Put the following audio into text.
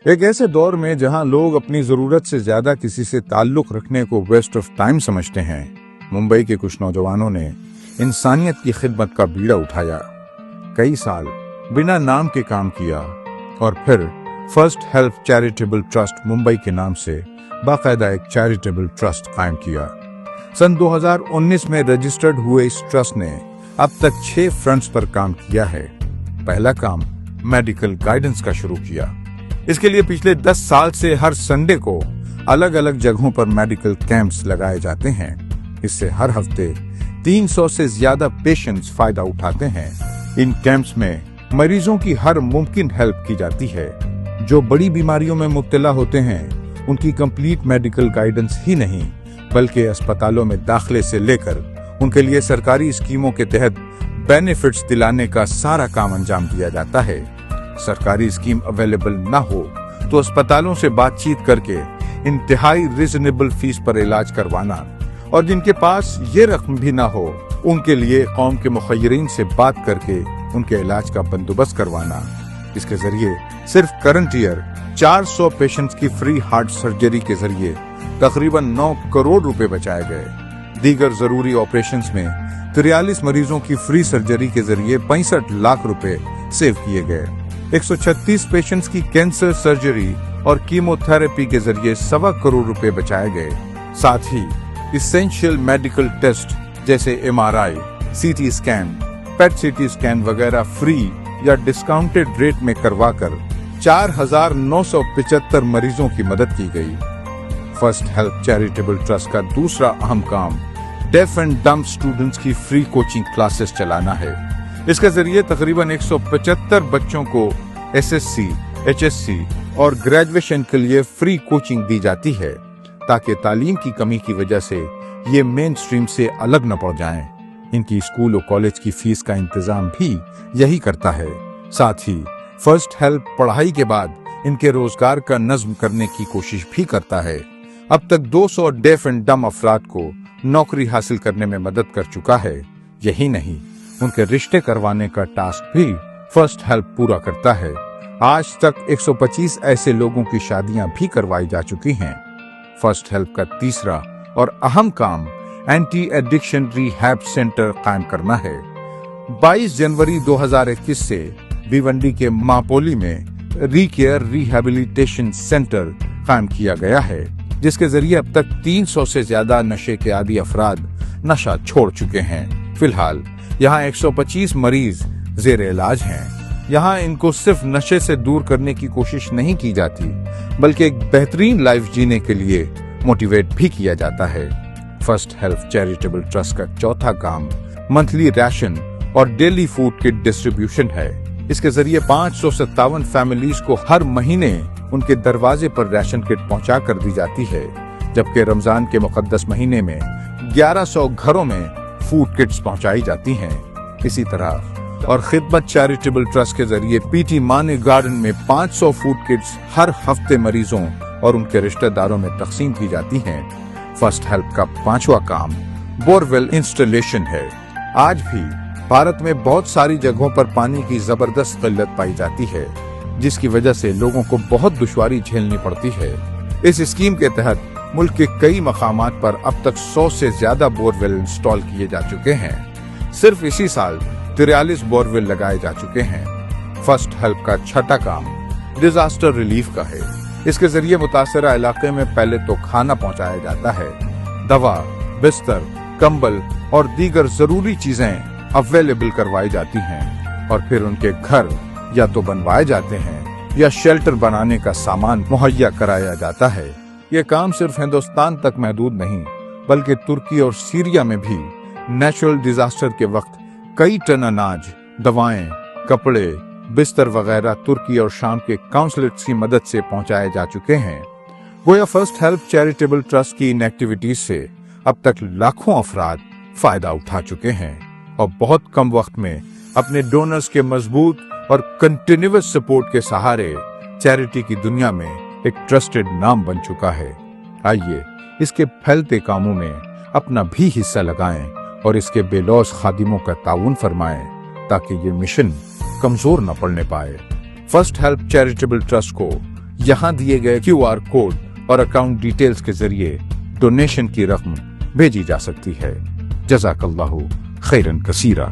एक ऐसे दौर में जहां लोग अपनी जरूरत से ज्यादा किसी से ताल्लुक रखने को वेस्ट ऑफ टाइम समझते हैं, मुंबई के कुछ नौजवानों ने इंसानियत की खिदमत का बीड़ा उठाया। कई साल बिना नाम के काम किया और फिर first help charitable trust Mumbai के नाम से बाकायदा एक चैरिटेबल ट्रस्ट कायम किया। सन 2019 में रजिस्टर्ड हुए इस ट्रस्ट ने अब तक 6 फ्रंट्स पर काम किया है। पहला काम मेडिकल गाइडेंस का शुरू किया। इसके लिए पिछले 10 साल से हर संडे को अलग अलग जगहों पर मेडिकल कैंप्स लगाए जाते हैं। इससे हर हफ्ते 300 से ज्यादा पेशेंट्स फायदा उठाते हैं। इन कैंप्स में मरीजों की हर मुमकिन हेल्प की जाती है। जो बड़ी बीमारियों में मुब्तला होते हैं उनकी कंप्लीट मेडिकल गाइडेंस ही नहीं बल्कि अस्पतालों में दाखिले से लेकर उनके लिए सरकारी स्कीमों के तहत बेनिफिट्स दिलाने का सारा काम अंजाम दिया जाता है। सरकारी स्कीम अवेलेबल ना हो तो अस्पतालों से बातचीत करके इंतहाई रिजनेबल फीस पर इलाज करवाना और जिनके पास ये रकम भी ना हो उनके लिए कौम के मुखय्यरीन से बात करके उनके इलाज का बंदोबस्त करवाना। इसके जरिए सिर्फ करंट ईयर 400 पेशेंट्स की फ्री हार्ट सर्जरी के जरिए तकरीबन 9 करोड़ रुपए बचाए गए। दीगर जरूरी ऑपरेशंस में 43 मरीजों की फ्री सर्जरी के जरिए 65 लाख रुपए सेव किए गए। 136 पेशेंट्स की कैंसर सर्जरी और कीमोथेरेपी के जरिए 1.25 करोड़ रुपए बचाए गए। साथ ही इसेंशियल मेडिकल टेस्ट जैसे MRI, CT scan, PET CT scan वगैरह फ्री या डिस्काउंटेड रेट में करवाकर 4,975 मरीजों की मदद की गई। फर्स्ट हेल्प चैरिटेबल ट्रस्ट का दूसरा अहम काम डेफ एंड डम्ब स्टूडेंट्स की फ्री कोचिंग क्लासेस चलाना है। इसके जरिए तकरीबन 175 बच्चों को SSC, HSC और ग्रेजुएशन के लिए फ्री कोचिंग दी जाती है ताकि तालीम की कमी की वजह से ये मेन स्ट्रीम से अलग न पड़ जाएं। इनकी स्कूल और कॉलेज की फीस का इंतजाम भी यही करता है। साथ ही फर्स्ट हेल्प पढ़ाई के बाद इनके रोजगार का नज्म करने की कोशिश भी करता है। अब तक 200 डेफ एंड डम अफराद को नौकरी हासिल करने में मदद कर चुका है। यही नहीं, उनके रिश्ते करवाने का टास्क भी फर्स्ट हेल्प पूरा करता है। आज तक 125 ऐसे लोगों की शादियां भी करवाई जा चुकी हैं। फर्स्ट हेल्प का तीसरा और अहम काम एंटी एडिक्शन रिहैब सेंटर कायम करना है। 22 जनवरी 2021 से भिवंडी के मापोली में रीकेयर रिहैबिलिटेशन सेंटर कायम किया गया है, जिसके जरिए अब तक 300 से ज्यादा नशे के आदी अफराद नशा छोड़ चुके हैं। फिलहाल यहाँ 125 मरीज जेर इलाज हैं। यहाँ इनको सिर्फ नशे से दूर करने की कोशिश नहीं की जाती बल्कि एक बेहतरीन लाइफ जीने के लिए मोटिवेट भी किया जाता है। फर्स्ट हेल्प चैरिटेबल ट्रस्ट का चौथा काम मंथली राशन और डेली फूड किट डिस्ट्रीब्यूशन है। इसके जरिए 557 फैमिलीज को हर महीने उनके दरवाजे पर राशन किट पहुंचा कर दी जाती है, जबकि रमजान के मुकद्दस महीने में 1100 घरों में फूड किट्स पहुंचाई जाती हैं। इसी तरह और खिदमत चैरिटेबल ट्रस्ट के जरिए पीटी माने गार्डन में 500 फूड किट्स हर हफ्ते मरीजों और उनके रिश्तेदारों में तकसीम की जाती हैं। फर्स्ट हेल्प का पांचवा काम बोरवेल इंस्टॉलेशन है। आज भी भारत में बहुत सारी जगहों पर पानी की जबरदस्त किल्लत पाई जाती है, जिसकी वजह से लोगों को बहुत दुश्वारी झेलनी पड़ती है। इस स्कीम के तहत मुल्क के कई मकामात पर अब तक 100 से ज्यादा बोरवेल इंस्टॉल किए जा चुके हैं। सिर्फ इसी साल 43 बोरवेल लगाए जा चुके हैं। फर्स्ट हेल्प का छठा काम डिजास्टर रिलीफ का है। इसके जरिए मुतासरा इलाके में पहले तो खाना पहुंचाया जाता है, दवा, बिस्तर, कंबल और दीगर जरूरी चीजें अवेलेबल करवाई जाती हैं और फिर उनके घर या तो बनवाए जाते हैं या शेल्टर बनाने का सामान मुहैया कराया जाता है। ये काम सिर्फ हिंदुस्तान तक महदूद नहीं बल्कि तुर्की और सीरिया में भी नेचुरल डिजास्टर के वक्त कई टन अनाज, दवाएं, कपड़े, बिस्तर वगैरह तुर्की और शाम के काउंसलेट्स की मदद से पहुंचाए जा चुके हैं। गोया फर्स्ट हेल्प चैरिटेबल ट्रस्ट की इन एक्टिविटीज से अब तक लाखों अफराद फायदा उठा चुके हैं और बहुत कम वक्त में अपने डोनर्स के मजबूत और कंटिन्यूअस सपोर्ट के सहारे चैरिटी की दुनिया में एक ट्रस्टेड नाम बन चुका है। आइए इसके फैलते कामों में अपना भी हिस्सा लगाएं और इसके बेलौस खादिमों का ताउन फरमाएं ताकि ये मिशन कमजोर न पड़ने पाए। फर्स्ट हेल्प चैरिटेबल ट्रस्ट को یہاں دیے گئے QR کوڈ اور اکاؤنٹ ڈیٹیلز کے ذریعے ڈونیشن کی رقم بھیجی جا سکتی ہے۔ جزاک اللہ خیرن کثیرہ۔